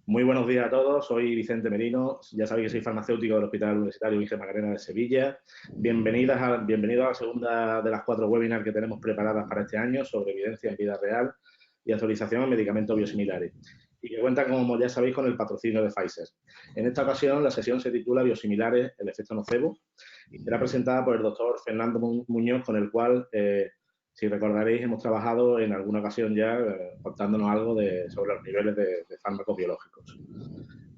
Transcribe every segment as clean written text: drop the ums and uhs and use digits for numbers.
Muy buenos días a todos, soy Vicente Merino, ya sabéis que soy farmacéutico del Hospital Universitario Virgen Macarena de Sevilla. Bienvenidos a la segunda de las 4 webinars que tenemos preparadas para este año sobre evidencia en vida real y autorización en medicamentos biosimilares, y que cuentan, como ya sabéis, con el patrocinio de Pfizer. En esta ocasión, la sesión se titula Biosimilares, el efecto nocebo, y será presentada por el doctor Fernando Muñoz, con el cual, si recordaréis, hemos trabajado en alguna ocasión ya contándonos algo sobre los niveles de fármacos biológicos.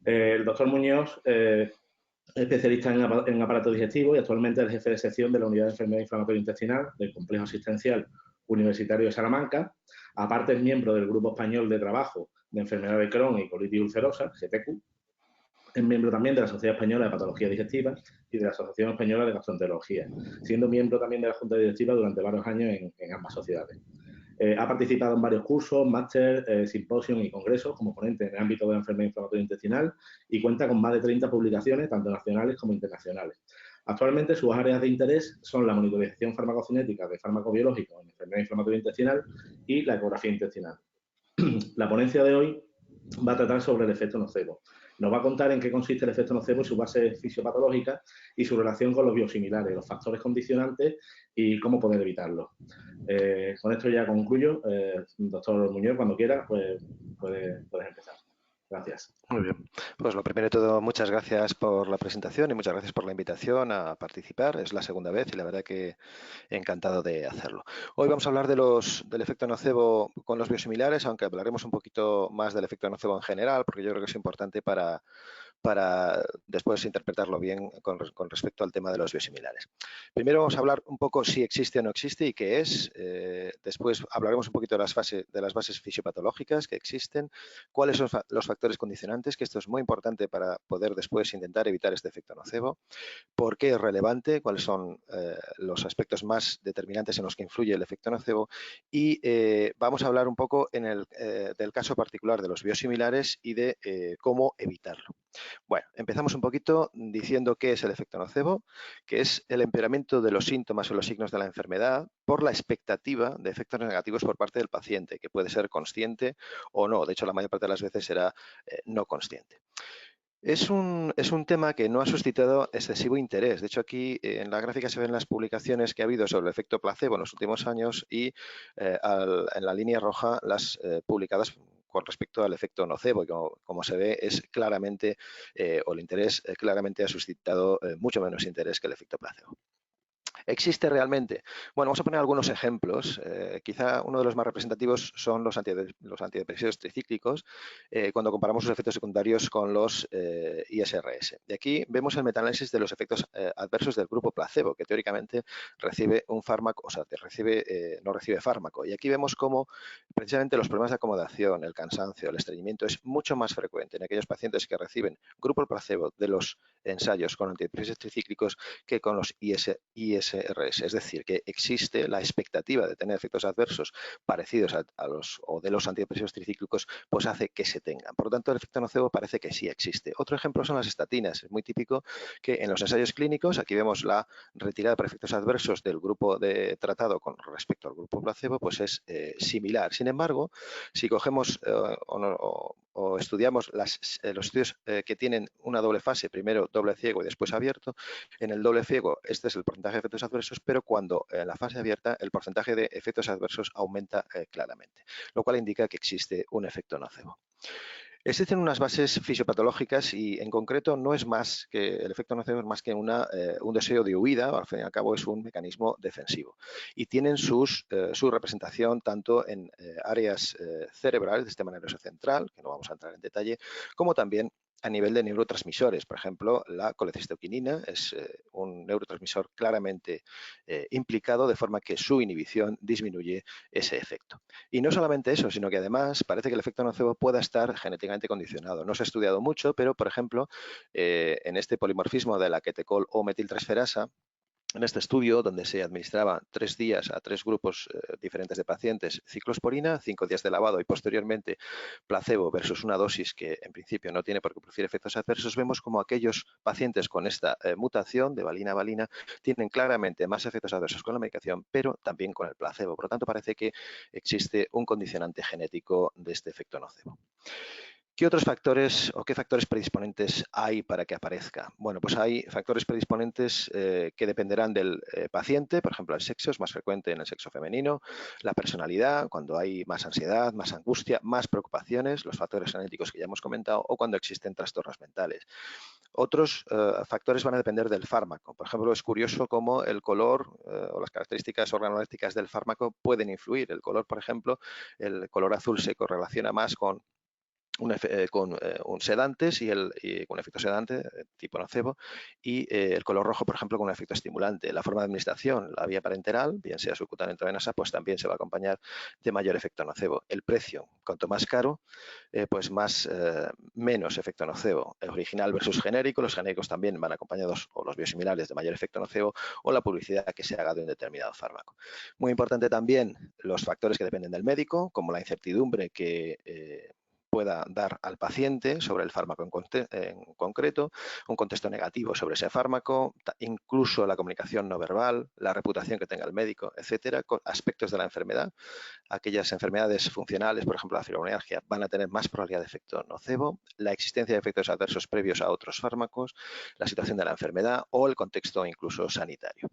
El doctor Muñoz es especialista en aparato digestivo y actualmente es el jefe de sección de la Unidad de Enfermedad Inflamatoria Intestinal del Complejo Asistencial Universitario de Salamanca. Aparte, es miembro del Grupo Español de Trabajo de Enfermedad de Crohn y Colitis Ulcerosa, GPQ. Es miembro también de la Sociedad Española de Patología Digestiva y de la Asociación Española de Gastroenterología, siendo miembro también de la Junta Directiva durante varios años en ambas sociedades. Ha participado en varios cursos, máster, simposios y congresos como ponente en el ámbito de la enfermedad inflamatoria intestinal y cuenta con más de 30 publicaciones, tanto nacionales como internacionales. Actualmente sus áreas de interés son la monitorización farmacocinética de fármacos biológicos en enfermedad inflamatoria intestinal y la ecografía intestinal. La ponencia de hoy va a tratar sobre el efecto nocebo. Nos va a contar en qué consiste el efecto nocebo y su base fisiopatológica y su relación con los biosimilares, los factores condicionantes y cómo poder evitarlos. Con esto ya concluyo. Doctor Muñoz, cuando quiera, pues puedes empezar. Gracias. Muy bien. Pues lo primero de todo, muchas gracias por la presentación y muchas gracias por la invitación a participar. Es la segunda vez y la verdad que encantado de hacerlo. Hoy vamos a hablar del efecto nocebo con los biosimilares, aunque hablaremos un poquito más del efecto nocebo en general, porque yo creo que es importante para después interpretarlo bien con respecto al tema de los biosimilares. Primero vamos a hablar un poco si existe o no existe y qué es. Después hablaremos un poquito de las bases fisiopatológicas que existen, cuáles son los factores condicionantes, que esto es muy importante para poder después intentar evitar este efecto nocebo, por qué es relevante, cuáles son los aspectos más determinantes en los que influye el efecto nocebo y vamos a hablar un poco del caso particular de los biosimilares y de cómo evitarlo. Bueno, empezamos un poquito diciendo qué es el efecto nocebo, que es el empeoramiento de los síntomas o los signos de la enfermedad por la expectativa de efectos negativos por parte del paciente, que puede ser consciente o no. De hecho, la mayor parte de las veces será no consciente. Es un tema que no ha suscitado excesivo interés. De hecho, aquí en la gráfica se ven las publicaciones que ha habido sobre el efecto placebo en los últimos años y en la línea roja las publicadas con respecto al efecto nocebo, y como se ve es claramente, o el interés claramente ha suscitado mucho menos interés que el efecto placebo. ¿Existe realmente? Bueno, vamos a poner algunos ejemplos. Quizá uno de los más representativos son los antidepresivos tricíclicos, cuando comparamos sus efectos secundarios con los ISRS. Y aquí vemos el metaanálisis de los efectos adversos del grupo placebo, que teóricamente recibe un fármaco, o sea, no recibe fármaco. Y aquí vemos cómo precisamente los problemas de acomodación, el cansancio, el estreñimiento es mucho más frecuente en aquellos pacientes que reciben grupo placebo de los ensayos con antidepresivos tricíclicos que con los ISRS. Es decir, que existe la expectativa de tener efectos adversos parecidos a los o de los antidepresivos tricíclicos, pues hace que se tengan. Por lo tanto, el efecto nocebo parece que sí existe. Otro ejemplo son las estatinas. Es muy típico que en los ensayos clínicos, aquí vemos la retirada por efectos adversos del grupo de tratado con respecto al grupo placebo, pues es similar. Sin embargo, si cogemos o estudiamos los estudios que tienen una doble fase, primero doble ciego y después abierto, en el doble ciego este es el porcentaje de efectos adversos, pero cuando en la fase abierta el porcentaje de efectos adversos aumenta claramente, lo cual indica que existe un efecto nocebo. Existen unas bases fisiopatológicas y en concreto no es más que el efecto nocebo, es más que un deseo de huida, al fin y al cabo es un mecanismo defensivo y tienen su representación tanto en áreas cerebrales del sistema nervioso central, que no vamos a entrar en detalle, como también a nivel de neurotransmisores. Por ejemplo, la colecistoquinina es un neurotransmisor claramente implicado, de forma que su inhibición disminuye ese efecto. Y no solamente eso, sino que además parece que el efecto nocebo pueda estar genéticamente condicionado. No se ha estudiado mucho, pero, por ejemplo, en este polimorfismo de la ketecol o metiltransferasa, en este estudio, donde se administraba 3 días a 3 grupos diferentes de pacientes ciclosporina, 5 días de lavado y posteriormente placebo versus una dosis que en principio no tiene por qué producir efectos adversos, vemos como aquellos pacientes con esta mutación de valina-valina tienen claramente más efectos adversos con la medicación, pero también con el placebo. Por lo tanto, parece que existe un condicionante genético de este efecto nocebo. ¿Qué otros factores o qué factores predisponentes hay para que aparezca? Bueno, pues hay factores predisponentes que dependerán del paciente, por ejemplo, el sexo es más frecuente en el sexo femenino, la personalidad, cuando hay más ansiedad, más angustia, más preocupaciones, los factores genéticos que ya hemos comentado, o cuando existen trastornos mentales. Otros factores van a depender del fármaco. Por ejemplo, es curioso cómo el color o las características organolépticas del fármaco pueden influir. El color, por ejemplo, el color azul se correlaciona más con un sedantes y con un efecto sedante tipo nocebo y el color rojo, por ejemplo, con un efecto estimulante. La forma de administración, la vía parenteral, bien sea subcutánea o intravenosa, pues también se va a acompañar de mayor efecto nocebo. El precio, cuanto más caro, pues menos efecto nocebo. El original versus genérico, los genéricos también van acompañados, o los biosimilares, de mayor efecto nocebo, o la publicidad que se haga de un determinado fármaco. Muy importante también los factores que dependen del médico, como la incertidumbre que pueda dar al paciente sobre el fármaco en concreto, un contexto negativo sobre ese fármaco, incluso la comunicación no verbal, la reputación que tenga el médico, etcétera, con aspectos de la enfermedad. Aquellas enfermedades funcionales, por ejemplo la fibromialgia, van a tener más probabilidad de efecto nocebo, la existencia de efectos adversos previos a otros fármacos, la situación de la enfermedad o el contexto incluso sanitario.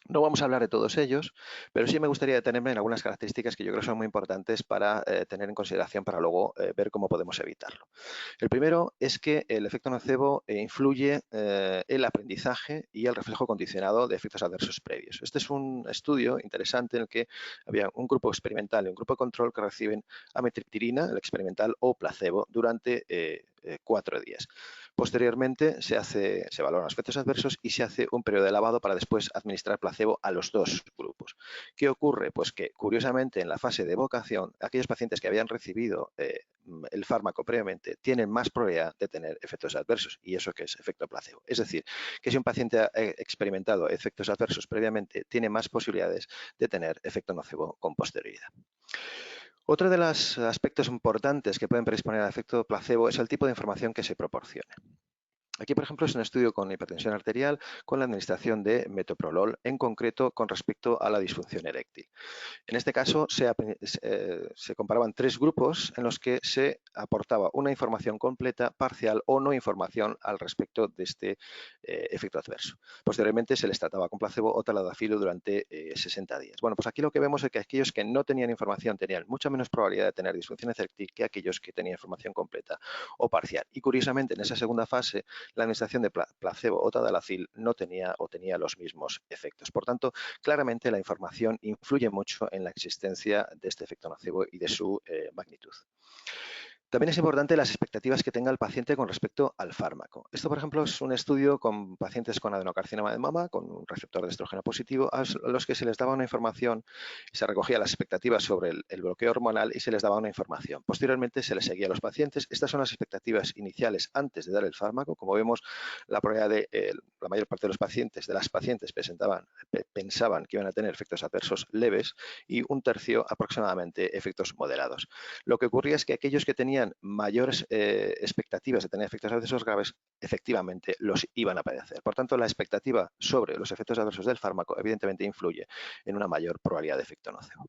No vamos a hablar de todos ellos, pero sí me gustaría detenerme en algunas características que yo creo son muy importantes para tener en consideración para luego ver cómo podemos evitarlo. El primero es que el efecto nocebo influye el aprendizaje y el reflejo condicionado de efectos adversos previos. Este es un estudio interesante en el que había un grupo experimental y un grupo de control que reciben amitriptilina, el experimental, o placebo durante 4 días. Posteriormente se valoran los efectos adversos y se hace un periodo de lavado para después administrar placebo a los dos grupos. ¿Qué ocurre? Pues que, curiosamente, en la fase de evocación, aquellos pacientes que habían recibido el fármaco previamente tienen más probabilidad de tener efectos adversos, y eso que es efecto placebo. Es decir, que si un paciente ha experimentado efectos adversos previamente, tiene más posibilidades de tener efecto nocebo con posterioridad. Otro de los aspectos importantes que pueden predisponer al efecto placebo es el tipo de información que se proporcione. Aquí, por ejemplo, es un estudio con hipertensión arterial con la administración de metoprolol, en concreto con respecto a la disfunción eréctil. En este caso se comparaban 3 grupos en los que se aportaba una información completa, parcial o no información al respecto de este efecto adverso. Posteriormente se les trataba con placebo o tadalafilo durante 60 días. Bueno, pues aquí lo que vemos es que aquellos que no tenían información tenían mucha menos probabilidad de tener disfunción eréctil que aquellos que tenían información completa o parcial. Y curiosamente, en esa segunda fase, la administración de placebo o tadalafil no tenía o tenía los mismos efectos. Por tanto, claramente la información influye mucho en la existencia de este efecto nocebo y de su magnitud. También es importante las expectativas que tenga el paciente con respecto al fármaco. Esto, por ejemplo, es un estudio con pacientes con adenocarcinoma de mama, con un receptor de estrógeno positivo, a los que se les daba una información y se recogía las expectativas sobre el bloqueo hormonal y se les daba una información. Posteriormente se les seguía a los pacientes. Estas son las expectativas iniciales antes de dar el fármaco. Como vemos, la probabilidad de la mayor parte de las pacientes pensaban que iban a tener efectos adversos leves y un tercio aproximadamente efectos moderados. Lo que ocurría es que aquellos que tenían mayores expectativas de tener efectos adversos graves, efectivamente los iban a padecer. Por tanto, la expectativa sobre los efectos adversos del fármaco evidentemente influye en una mayor probabilidad de efecto nocebo.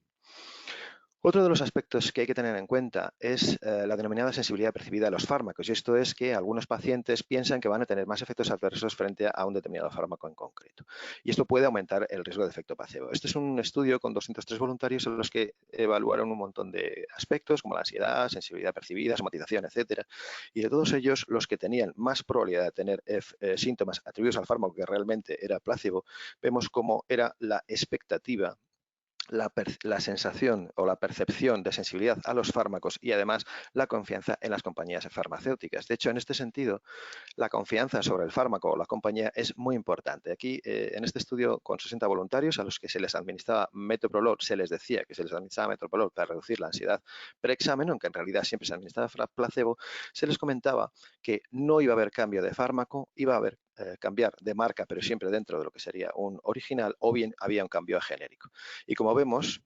Otro de los aspectos que hay que tener en cuenta es la denominada sensibilidad percibida a los fármacos, y esto es que algunos pacientes piensan que van a tener más efectos adversos frente a un determinado fármaco en concreto, y esto puede aumentar el riesgo de efecto placebo. Este es un estudio con 203 voluntarios en los que evaluaron un montón de aspectos como la ansiedad, sensibilidad percibida, somatización, etcétera, y de todos ellos, los que tenían más probabilidad de tener síntomas atribuidos al fármaco que realmente era placebo, vemos cómo era la expectativa, la sensación o la percepción de sensibilidad a los fármacos y además la confianza en las compañías farmacéuticas. De hecho, en este sentido, la confianza sobre el fármaco o la compañía es muy importante. Aquí, en este estudio, con 60 voluntarios a los que se les administraba metoprolol, se les decía que se les administraba metoprolol para reducir la ansiedad preexamen, aunque en realidad siempre se administraba placebo, se les comentaba que no iba a haber cambio de fármaco, iba a haber cambiar de marca, pero siempre dentro de lo que sería un original, o bien había un cambio a genérico. Y como vemos,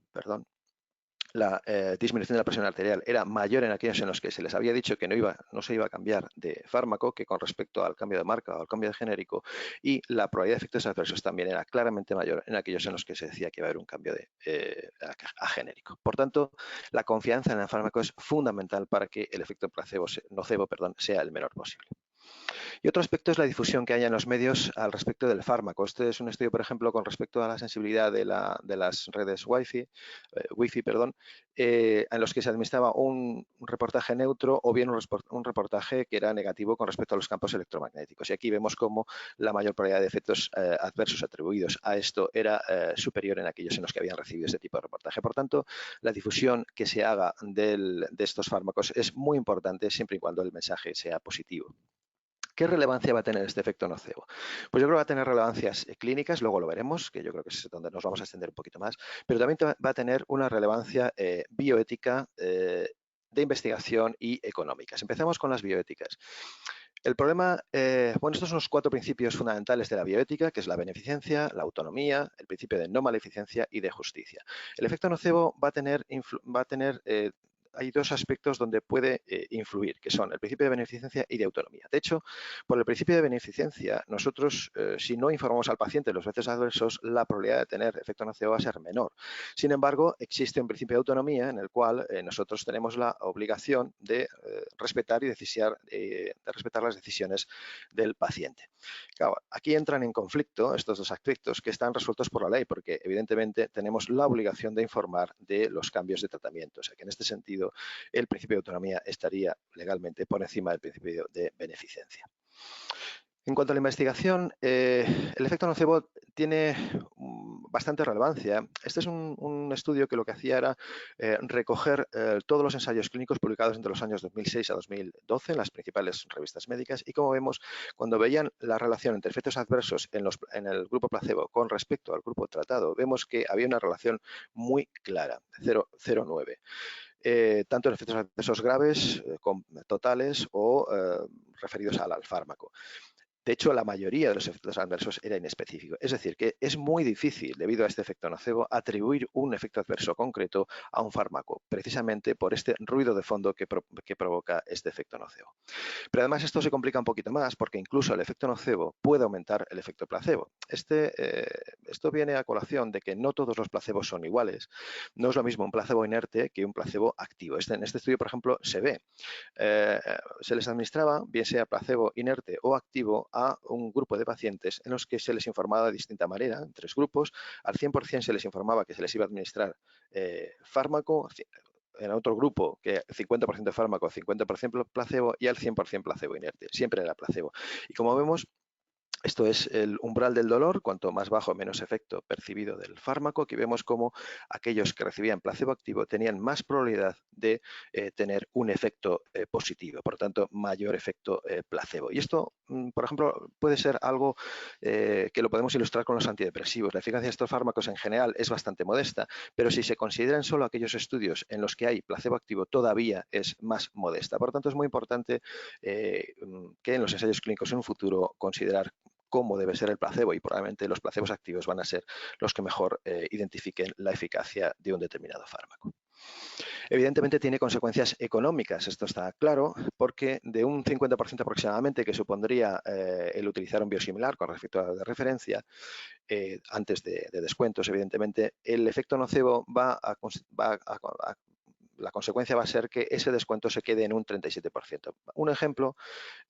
la disminución de la presión arterial era mayor en aquellos en los que se les había dicho que no se iba a cambiar de fármaco que con respecto al cambio de marca o al cambio de genérico, y la probabilidad de efectos adversos también era claramente mayor en aquellos en los que se decía que iba a haber un cambio a genérico. Por tanto, la confianza en el fármaco es fundamental para que el efecto nocebo sea el menor posible. Y otro aspecto es la difusión que haya en los medios al respecto del fármaco. Este es un estudio, por ejemplo, con respecto a la sensibilidad de las redes Wi-Fi, en los que se administraba un reportaje neutro o bien un reportaje que era negativo con respecto a los campos electromagnéticos. Y aquí vemos cómo la mayor probabilidad de efectos adversos atribuidos a esto era superior en aquellos en los que habían recibido este tipo de reportaje. Por tanto, la difusión que se haga de estos fármacos es muy importante siempre y cuando el mensaje sea positivo. ¿Qué relevancia va a tener este efecto nocebo? Pues yo creo que va a tener relevancias clínicas, luego lo veremos, que yo creo que es donde nos vamos a extender un poquito más, pero también va a tener una relevancia bioética, de investigación y económicas. Empezamos con las bioéticas. El problema, estos son los 4 principios fundamentales de la bioética, que es la beneficencia, la autonomía, el principio de no maleficencia y de justicia. El efecto nocebo va a tener hay 2 aspectos donde puede influir, que son el principio de beneficencia y de autonomía. De hecho, por el principio de beneficencia, nosotros, si no informamos al paciente de los efectos adversos, la probabilidad de tener efecto nocebo va a ser menor. Sin embargo, existe un principio de autonomía en el cual nosotros tenemos la obligación de respetar las decisiones del paciente. Claro, aquí entran en conflicto estos 2 aspectos que están resueltos por la ley, porque evidentemente tenemos la obligación de informar de los cambios de tratamiento. O sea que en este sentido el principio de autonomía estaría legalmente por encima del principio de beneficencia. En cuanto a la investigación, el efecto nocebo tiene bastante relevancia. Este es un estudio que lo que hacía era recoger todos los ensayos clínicos publicados entre los años 2006 a 2012 en las principales revistas médicas, y como vemos, cuando veían la relación entre efectos adversos en el grupo placebo con respecto al grupo tratado, vemos que había una relación muy clara, 0,09. Tanto en efectos adversos graves, totales o referidos al fármaco. De hecho, la mayoría de los efectos adversos era inespecífico. Es decir, que es muy difícil, debido a este efecto nocebo, atribuir un efecto adverso concreto a un fármaco, precisamente por este ruido de fondo que provoca este efecto nocebo. Pero además esto se complica un poquito más porque incluso el efecto nocebo puede aumentar el efecto placebo. Esto viene a colación de que no todos los placebos son iguales. No es lo mismo un placebo inerte que un placebo activo. En este estudio, por ejemplo, se ve. Se les administraba, bien sea placebo inerte o activo, a un grupo de pacientes en los que se les informaba de distinta manera, en 3 grupos. Al 100% se les informaba que se les iba a administrar fármaco, en otro grupo que 50% fármaco, 50% placebo, y al 100% placebo inerte. Siempre era placebo. Y como vemos, esto es el umbral del dolor, cuanto más bajo, menos efecto percibido del fármaco. Aquí vemos cómo aquellos que recibían placebo activo tenían más probabilidad de tener un efecto positivo, por lo tanto, mayor efecto placebo. Y esto, por ejemplo, puede ser algo que lo podemos ilustrar con los antidepresivos. La eficacia de estos fármacos en general es bastante modesta, pero si se consideran solo aquellos estudios en los que hay placebo activo, todavía es más modesta. Por lo tanto, es muy importante que en los ensayos clínicos en un futuro considerar cómo debe ser el placebo, y probablemente los placebos activos van a ser los que mejor identifiquen la eficacia de un determinado fármaco. Evidentemente tiene consecuencias económicas, esto está claro, porque de un 50% aproximadamente que supondría el utilizar un biosimilar con respecto a la de referencia, antes de descuentos, evidentemente, el efecto nocebo la consecuencia va a ser que ese descuento se quede en un 37%. Un ejemplo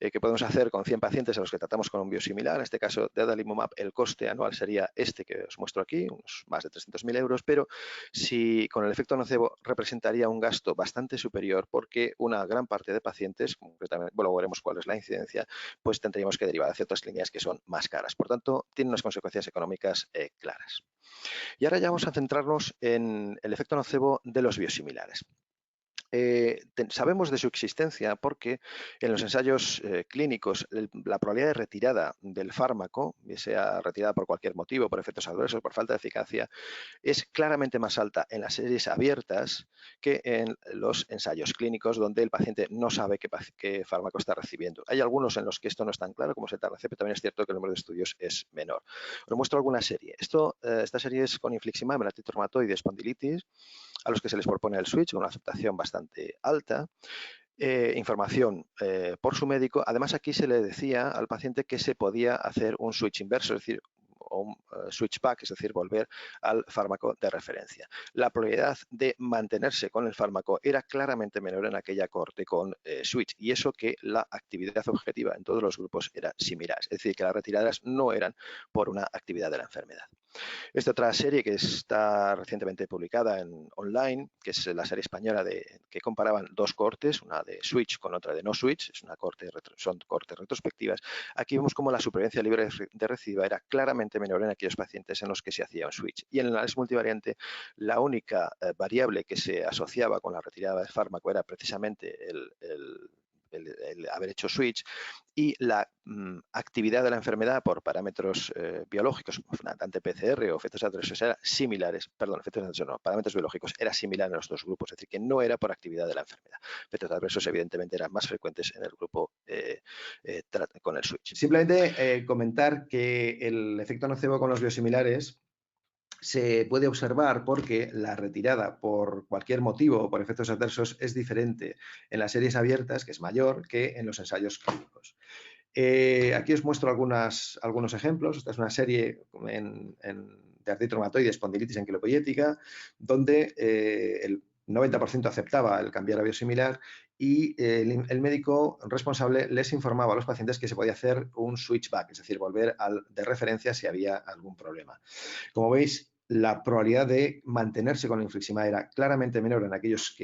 que podemos hacer con 100 pacientes a los que tratamos con un biosimilar, en este caso de adalimumab, el coste anual sería este que os muestro aquí, unos más de 300.000 euros, pero si con el efecto nocebo representaría un gasto bastante superior, porque una gran parte de pacientes, concretamente, bueno, veremos cuál es la incidencia, pues tendríamos que derivar hacia otras líneas que son más caras. Por tanto, tiene unas consecuencias económicas claras. Y ahora ya vamos a centrarnos en el efecto nocebo de los biosimilares. Sabemos de su existencia porque en los ensayos clínicos la probabilidad de retirada del fármaco, ya sea retirada por cualquier motivo, por efectos adversos, por falta de eficacia, es claramente más alta en las series abiertas que en los ensayos clínicos donde el paciente no sabe qué fármaco está recibiendo. Hay algunos en los que esto no es tan claro, como es el TARC, pero también es cierto que el número de estudios es menor. Os muestro alguna serie. Esta serie es con infliximab, melatito reumatoide, espondilitis. a los que se les propone el switch, con una aceptación bastante alta. Información por su médico. Además, aquí se le decía al paciente que se podía hacer un switch inverso, es decir, o un switch back, es decir, volver al fármaco de referencia. La probabilidad de mantenerse con el fármaco era claramente menor en aquella cohorte con switch, y eso que la actividad objetiva en todos los grupos era similar, es decir, que las retiradas no eran por una actividad de la enfermedad. Esta otra serie que está recientemente publicada en online, que es la serie española que comparaban dos cohortes, una de switch con otra de no switch, son cohortes retrospectivas. Aquí vemos cómo la supervivencia libre de recidiva era claramente menor en aquellos pacientes en los que se hacía un switch. Y en el análisis multivariante, la única variable que se asociaba con la retirada del fármaco era precisamente el haber hecho switch, y la actividad de la enfermedad por parámetros biológicos, fundamentalmente PCR o efectos adversos, eran similares, perdón, efectos adversos no, parámetros biológicos, era similar en los dos grupos, es decir, que no era por actividad de la enfermedad. Efectos adversos evidentemente eran más frecuentes en el grupo con el switch. Simplemente comentar que el efecto nocebo con los biosimilares se puede observar porque la retirada por cualquier motivo o por efectos adversos es diferente en las series abiertas, que es mayor, que en los ensayos clínicos. Aquí os muestro algunos ejemplos. Esta es una serie de artritis reumatoide, espondilitis anquilopoyética, donde el 90% aceptaba el cambiar a biosimilar, y el médico responsable les informaba a los pacientes que se podía hacer un switchback, es decir, volver de referencia si había algún problema. Como veis, la probabilidad de mantenerse con la infliximab era claramente menor en aquellos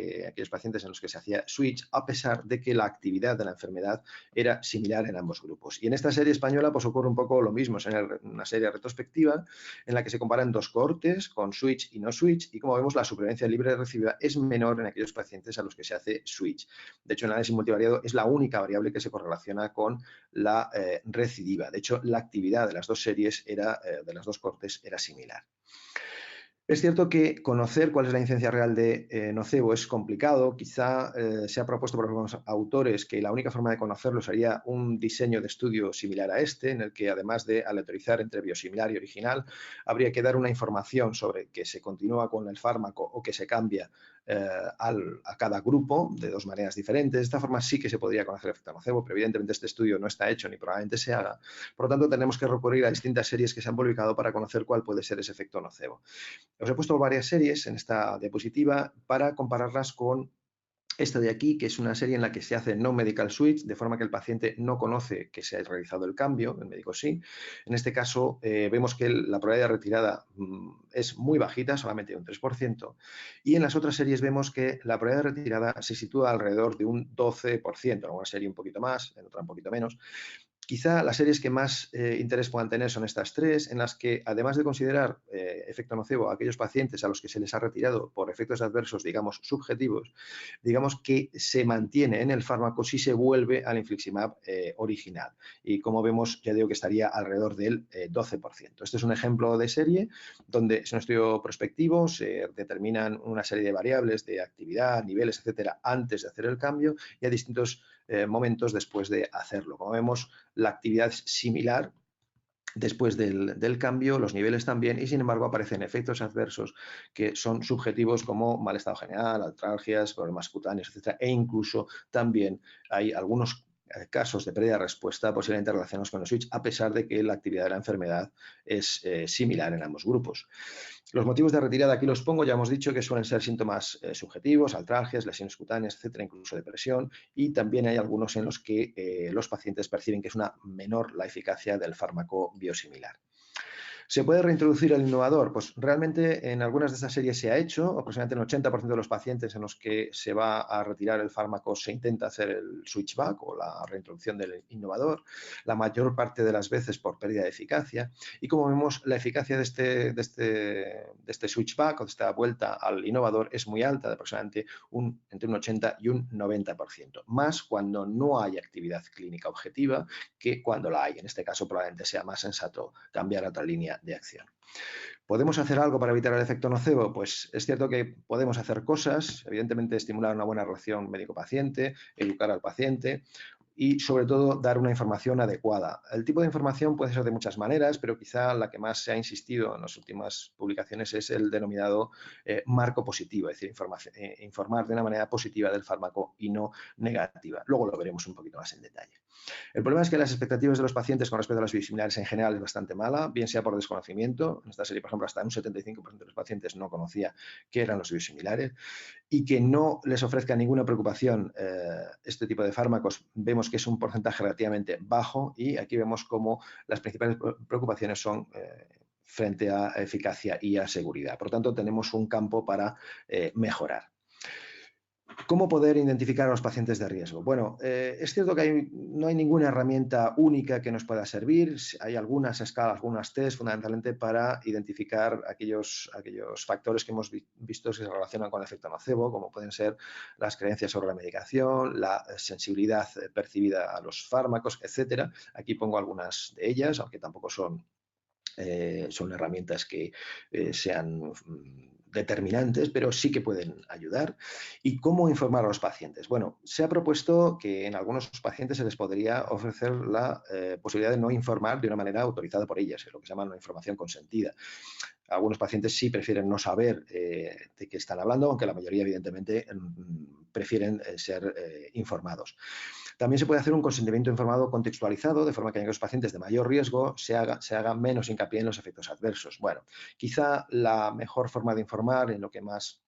pacientes en los que se hacía switch, a pesar de que la actividad de la enfermedad era similar en ambos grupos. Y en esta serie española pues ocurre un poco lo mismo, es una serie retrospectiva en la que se comparan dos cohortes con switch y no switch, y como vemos la supervivencia libre de recidiva es menor en aquellos pacientes a los que se hace switch. De hecho, el análisis multivariado es la única variable que se correlaciona con la recidiva. De hecho, la actividad de las dos series de las dos cohortes era similar. Es cierto que conocer cuál es la incidencia real de nocebo es complicado. Quizá se ha propuesto por algunos autores que la única forma de conocerlo sería un diseño de estudio similar a este, en el que además de aleatorizar entre biosimilar y original, habría que dar una información sobre que se continúa con el fármaco o que se cambia a cada grupo de dos maneras diferentes. De esta forma sí que se podría conocer el efecto nocebo, pero evidentemente este estudio no está hecho ni probablemente se haga. Por lo tanto, tenemos que recurrir a distintas series que se han publicado para conocer cuál puede ser ese efecto nocebo. Os he puesto varias series en esta diapositiva para compararlas con esta de aquí, que es una serie en la que se hace no medical switch, de forma que el paciente no conoce que se ha realizado el cambio, el médico sí. En este caso, vemos que la probabilidad de retirada es muy bajita, solamente un 3%, y en las otras series vemos que la probabilidad de retirada se sitúa alrededor de un 12%, en una serie un poquito más, en otra un poquito menos. Quizá las series que más interés puedan tener son estas tres, en las que, además de considerar efecto nocebo a aquellos pacientes a los que se les ha retirado por efectos adversos, digamos, subjetivos, digamos que se mantiene en el fármaco si se vuelve al infliximab original. Y como vemos, ya digo que estaría alrededor del 12%. Este es un ejemplo de serie donde es un estudio prospectivo, se determinan una serie de variables de actividad, niveles, etcétera, antes de hacer el cambio y a distintos momentos después de hacerlo. Como vemos, la actividad es similar después del cambio, los niveles también, y sin embargo aparecen efectos adversos que son subjetivos como mal estado general, artralgias, problemas cutáneos, etcétera, e incluso también hay algunos casos de pérdida de respuesta posiblemente relacionados con el switch, a pesar de que la actividad de la enfermedad es similar en ambos grupos. Los motivos de retirada aquí los pongo, ya hemos dicho que suelen ser síntomas subjetivos, artralgias, lesiones cutáneas, etcétera, incluso depresión, y también hay algunos en los que los pacientes perciben que es una menor la eficacia del fármaco biosimilar. ¿Se puede reintroducir el innovador? Pues realmente en algunas de estas series se ha hecho, aproximadamente el 80% de los pacientes en los que se va a retirar el fármaco se intenta hacer el switchback o la reintroducción del innovador, la mayor parte de las veces por pérdida de eficacia, y como vemos la eficacia de este switchback o de esta vuelta al innovador es muy alta, de aproximadamente entre un 80 y un 90%, más cuando no hay actividad clínica objetiva que cuando la hay. En este caso probablemente sea más sensato cambiar a otra línea de acción. ¿Podemos hacer algo para evitar el efecto nocebo? Pues es cierto que podemos hacer cosas, evidentemente estimular una buena relación médico-paciente, educar al paciente. y, sobre todo, dar una información adecuada. El tipo de información puede ser de muchas maneras, pero quizá la que más se ha insistido en las últimas publicaciones es el denominado marco positivo, es decir, informar de una manera positiva del fármaco y no negativa. Luego lo veremos un poquito más en detalle. El problema es que las expectativas de los pacientes con respecto a las biosimilares en general es bastante mala, bien sea por desconocimiento. En esta serie, por ejemplo, hasta un 75% de los pacientes no conocía qué eran los biosimilares, y que no les ofrezca ninguna preocupación este tipo de fármacos, vemos que es un porcentaje relativamente bajo, y aquí vemos cómo las principales preocupaciones son frente a eficacia y a seguridad. Por lo tanto, tenemos un campo para mejorar. ¿Cómo poder identificar a los pacientes de riesgo? Bueno, es cierto que no hay ninguna herramienta única que nos pueda servir. Hay algunas escalas, algunas test, fundamentalmente para identificar aquellos factores que hemos visto que se relacionan con el efecto nocebo, como pueden ser las creencias sobre la medicación, la sensibilidad percibida a los fármacos, etcétera. Aquí pongo algunas de ellas, aunque tampoco son herramientas que sean determinantes, pero sí que pueden ayudar. ¿Y cómo informar a los pacientes? Bueno, se ha propuesto que en algunos pacientes se les podría ofrecer la posibilidad de no informar de una manera autorizada por ellas, lo que se llama una información consentida. Algunos pacientes sí prefieren no saber de qué están hablando, aunque la mayoría, evidentemente, prefieren ser informados. También se puede hacer un consentimiento informado contextualizado, de forma que en aquellos pacientes de mayor riesgo se haga menos hincapié en los efectos adversos. Bueno, quizá la mejor forma de informar, en lo que más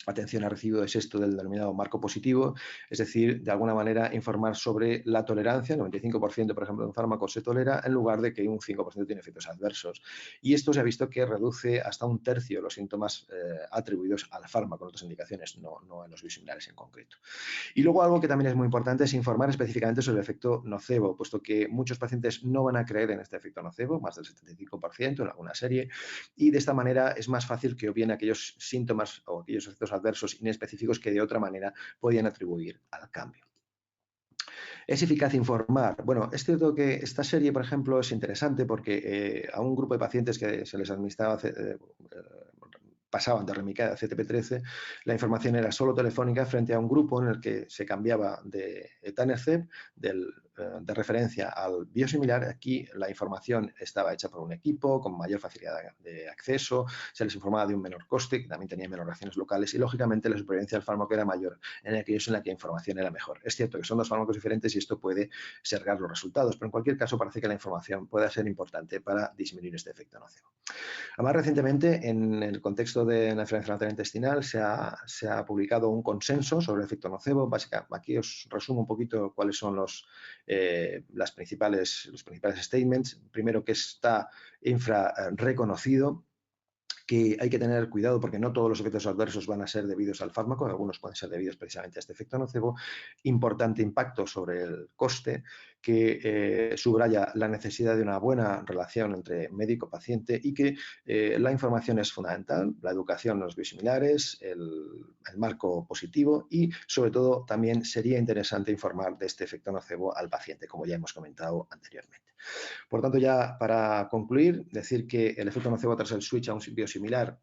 atención ha recibido, es esto del denominado marco positivo, es decir, de alguna manera informar sobre la tolerancia. El 95%, por ejemplo, de un fármaco se tolera, en lugar de que un 5% tiene efectos adversos. Y esto se ha visto que reduce hasta un tercio los síntomas atribuidos al fármaco en otras indicaciones, no en los biosimilares en concreto. Y luego algo que también es muy importante es informar específicamente sobre el efecto nocebo, puesto que muchos pacientes no van a creer en este efecto nocebo, más del 75% en alguna serie, y de esta manera es más fácil que obvién aquellos síntomas o aquellos efectos adversos inespecíficos que de otra manera podían atribuir al cambio. ¿Es eficaz informar? Bueno, es cierto que esta serie, por ejemplo, es interesante porque a un grupo de pacientes que se les administraba pasaban de Remicade a CTP-13, la información era solo telefónica, frente a un grupo en el que se cambiaba de etanercept, de referencia al biosimilar. Aquí la información estaba hecha por un equipo con mayor facilidad de acceso, se les informaba de un menor coste, que también tenía menores reacciones locales, y lógicamente la supervivencia del fármaco era mayor en aquellos en la que la información era mejor. Es cierto que son dos fármacos diferentes y esto puede sesgar los resultados, pero en cualquier caso parece que la información puede ser importante para disminuir este efecto nocivo. Además, recientemente, en el contexto de la enfermedad inflamatoria intestinal, se ha publicado un consenso sobre el efecto nocebo. Básicamente, aquí os resumo un poquito cuáles son los principales statements. Primero, que está infrarreconocido, que hay que tener cuidado porque no todos los efectos adversos van a ser debidos al fármaco, algunos pueden ser debidos precisamente a este efecto nocebo. Importante impacto sobre el coste, que subraya la necesidad de una buena relación entre médico-paciente y que la información es fundamental, la educación en los biosimilares, el marco positivo y, sobre todo, también sería interesante informar de este efecto nocebo al paciente, como ya hemos comentado anteriormente. Por tanto, ya para concluir, decir que el efecto nocebo tras el switch a un biosimilar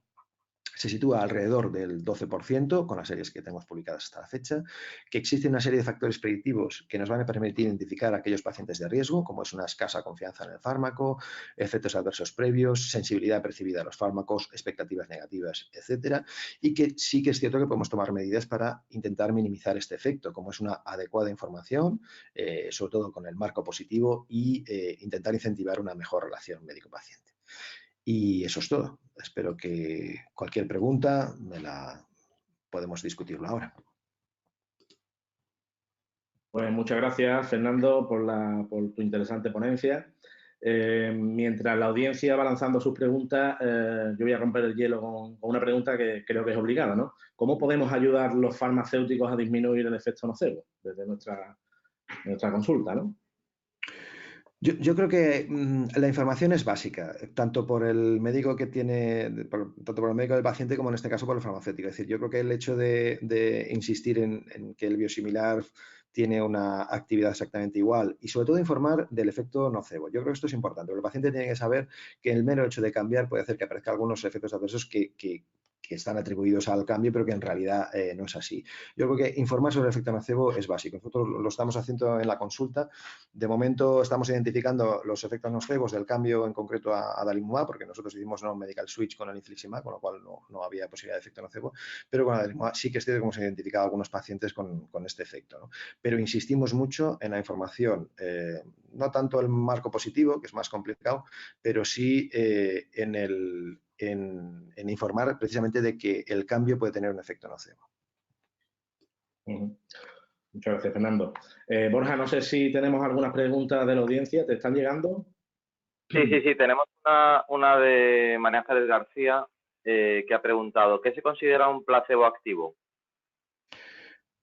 se sitúa alrededor del 12%, con las series que tenemos publicadas hasta la fecha, que existe una serie de factores predictivos que nos van a permitir identificar a aquellos pacientes de riesgo, como es una escasa confianza en el fármaco, efectos adversos previos, sensibilidad percibida a los fármacos, expectativas negativas, etcétera, y que sí que es cierto que podemos tomar medidas para intentar minimizar este efecto, como es una adecuada información, sobre todo con el marco positivo, y intentar incentivar una mejor relación médico-paciente. Y eso es todo. Espero que cualquier pregunta podemos discutirlo ahora. Pues muchas gracias, Fernando, por tu interesante ponencia. Mientras la audiencia va lanzando sus preguntas, yo voy a romper el hielo con una pregunta que creo que es obligada, ¿no? ¿Cómo podemos ayudar los farmacéuticos a disminuir el efecto nocebo desde nuestra consulta, ¿no? Yo creo que la información es básica, tanto por el médico tanto por el médico del paciente como en este caso por el farmacéutico. Es decir, yo creo que el hecho de insistir en que el biosimilar tiene una actividad exactamente igual y sobre todo informar del efecto nocebo. Yo creo que esto es importante, porque el paciente tiene que saber que el mero hecho de cambiar puede hacer que aparezcan algunos efectos adversos que que están atribuidos al cambio, pero que en realidad no es así. Yo creo que informar sobre el efecto nocebo es básico. Nosotros lo estamos haciendo en la consulta. De momento estamos identificando los efectos nocebos del cambio en concreto a adalimumab, porque nosotros hicimos un medical switch con el infliximab, con lo cual no había posibilidad de efecto nocebo, pero con adalimumab sí que es cierto que hemos identificado algunos pacientes con este efecto, ¿no? Pero insistimos mucho en la información, no tanto el marco positivo, que es más complicado, pero sí en informar precisamente de que el cambio puede tener un efecto nocebo. Muchas gracias, Fernando. Borja, no sé si tenemos algunas preguntas de la audiencia. ¿Te están llegando? Sí. Tenemos una de María Ángeles García que ha preguntado, ¿qué se considera un placebo activo?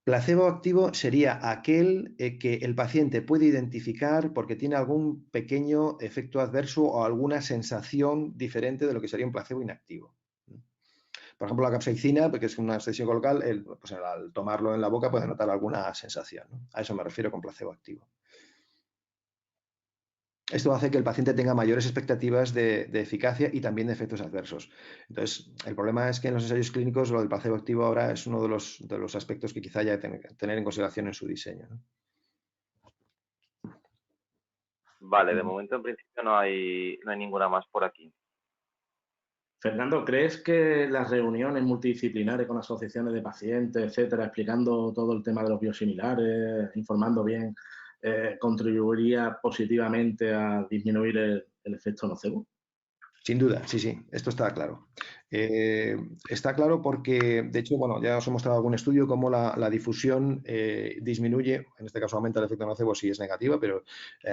Placebo activo sería aquel que el paciente puede identificar porque tiene algún pequeño efecto adverso o alguna sensación diferente de lo que sería un placebo inactivo. Por ejemplo, la capsaicina, porque es una anestésio local, pues al tomarlo en la boca puede notar alguna sensación, ¿no? A eso me refiero con placebo activo. Esto hace que el paciente tenga mayores expectativas de eficacia y también de efectos adversos. Entonces, el problema es que en los ensayos clínicos lo del placebo activo ahora es uno de los aspectos que quizá haya que tener en consideración en su diseño, ¿no? Vale, de momento en principio no hay ninguna más por aquí. Fernando, ¿crees que las reuniones multidisciplinares con asociaciones de pacientes, etcétera, explicando todo el tema de los biosimilares, informando bien, contribuiría positivamente a disminuir el efecto nocebo? Sin duda, sí, esto está claro. Está claro porque, de hecho, bueno, ya os he mostrado algún estudio cómo la difusión disminuye, en este caso aumenta el efecto nocebo si es negativa, pero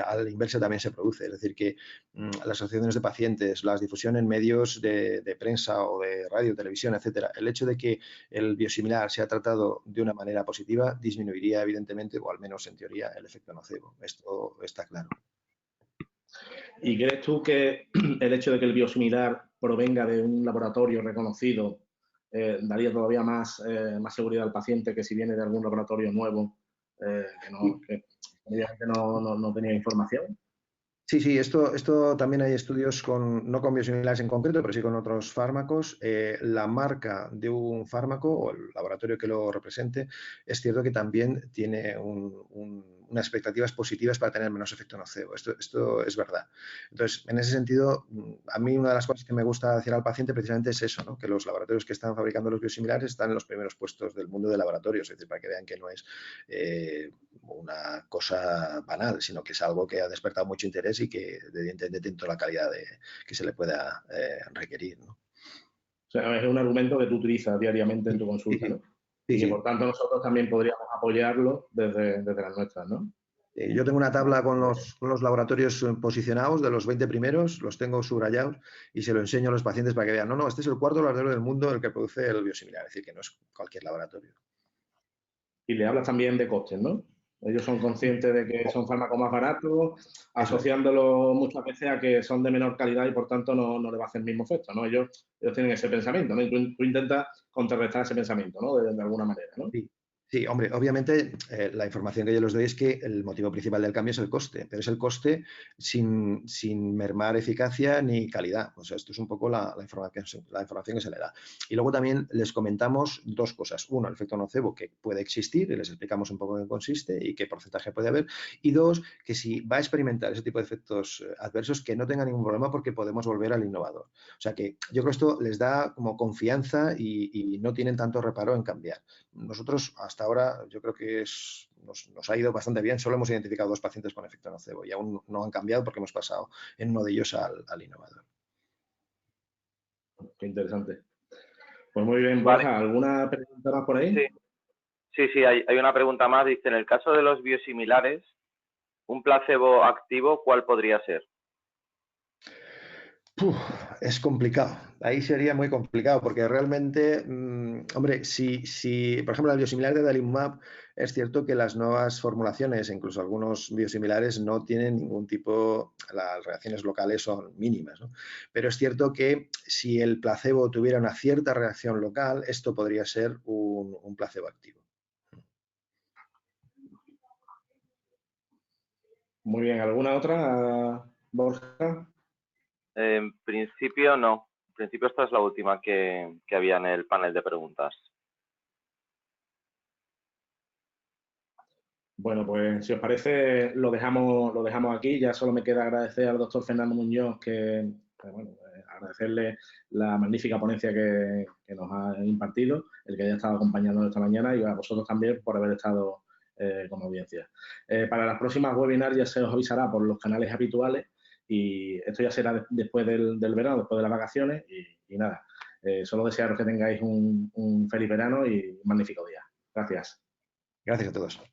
a la inversa también se produce. Es decir, que las asociaciones de pacientes, la difusión en medios de prensa o de radio, televisión, etcétera, el hecho de que el biosimilar sea tratado de una manera positiva disminuiría evidentemente, o al menos en teoría, el efecto nocebo. Esto está claro. ¿Y crees tú que el hecho de que el biosimilar provenga de un laboratorio reconocido daría todavía más seguridad al paciente que si viene de algún laboratorio nuevo que obviamente no tenía información? Sí, esto también hay estudios no con biosimilares en concreto, pero sí con otros fármacos. La marca de un fármaco o el laboratorio que lo represente, es cierto que también tiene unas expectativas positivas para tener menos efecto nocebo. Esto es verdad. Entonces, en ese sentido, a mí una de las cosas que me gusta decir al paciente precisamente es eso, ¿no? Que los laboratorios que están fabricando los biosimilares están en los primeros puestos del mundo de laboratorios, es decir, para que vean que no es una cosa banal, sino que es algo que ha despertado mucho interés y que evidentemente tiene toda la calidad que se le pueda requerir, ¿no? O sea, es un argumento que tú utilizas diariamente en tu consulta, ¿no? Sí, Y que por tanto nosotros también podríamos apoyarlo desde las nuestras, ¿no? Yo tengo una tabla con los laboratorios posicionados de los 20 primeros, los tengo subrayados y se lo enseño a los pacientes para que vean, no, este es el cuarto laboratorio del mundo el que produce el biosimilar, es decir, que no es cualquier laboratorio. Y le hablas también de costes, ¿no? Ellos son conscientes de que son fármacos más baratos, asociándolo muchas veces a que son de menor calidad y por tanto no le va a hacer el mismo efecto, ¿no? Ellos tienen ese pensamiento, ¿no? Y tú intentas contrarrestar ese pensamiento, ¿no? De alguna manera, ¿no? Sí, hombre, obviamente la información que yo les doy es que el motivo principal del cambio es el coste, pero es el coste sin mermar eficacia ni calidad. O sea, esto es un poco la información que se le da. Y luego también les comentamos dos cosas. Uno, el efecto nocebo que puede existir y les explicamos un poco en qué consiste y qué porcentaje puede haber. Y dos, que si va a experimentar ese tipo de efectos adversos, que no tenga ningún problema porque podemos volver al innovador. O sea que yo creo que esto les da como confianza y no tienen tanto reparo en cambiar. Nosotros hasta ahora yo creo que nos ha ido bastante bien. Solo hemos identificado 2 pacientes con efecto nocebo y aún no han cambiado porque hemos pasado en uno de ellos al innovador. Qué interesante. Pues muy bien, Vale. Borja, ¿alguna pregunta más por ahí? Sí, hay una pregunta más. Dice, en el caso de los biosimilares, un placebo activo, ¿cuál podría ser? Es complicado. Ahí sería muy complicado porque realmente, hombre, si por ejemplo el biosimilar de adalimumab, es cierto que las nuevas formulaciones, incluso algunos biosimilares, no tienen ningún tipo, las reacciones locales son mínimas, ¿no? Pero es cierto que si el placebo tuviera una cierta reacción local, esto podría ser un placebo activo. Muy bien, ¿alguna otra, Borja? En principio no. En principio esta es la última que había en el panel de preguntas. Bueno, pues si os parece, lo dejamos aquí. Ya solo me queda agradecer al doctor Fernando Muñoz agradecerle la magnífica ponencia que nos ha impartido, el que haya estado acompañándonos esta mañana, y a vosotros también por haber estado como audiencia. Para las próximas webinars ya se os avisará por los canales habituales, y esto ya será después del verano, después de las vacaciones, y nada, solo desearos que tengáis un feliz verano y un magnífico día. Gracias. Gracias a todos.